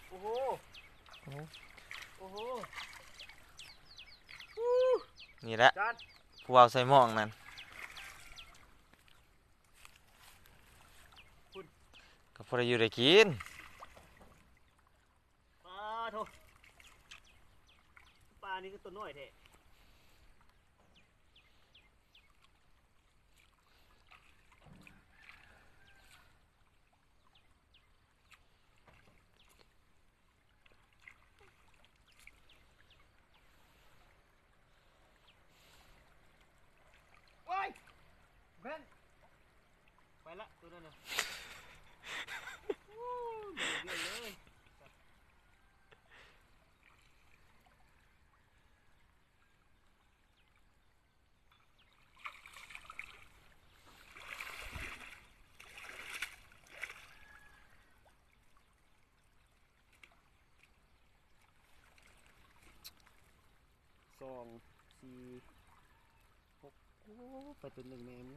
โอ้โหโอ้โหนี่แหละจานผู้เอาใส่หม้องนั่นก็พอได้อยู่ได้กินปลาโถปลานี่ก็ตัวน้อยแท้ว้ายเพื่อนไปละตัวนั้นน่ะโอ้เดือดเลย2 4 6โอ้ไปตัวหนึ่งแม่ม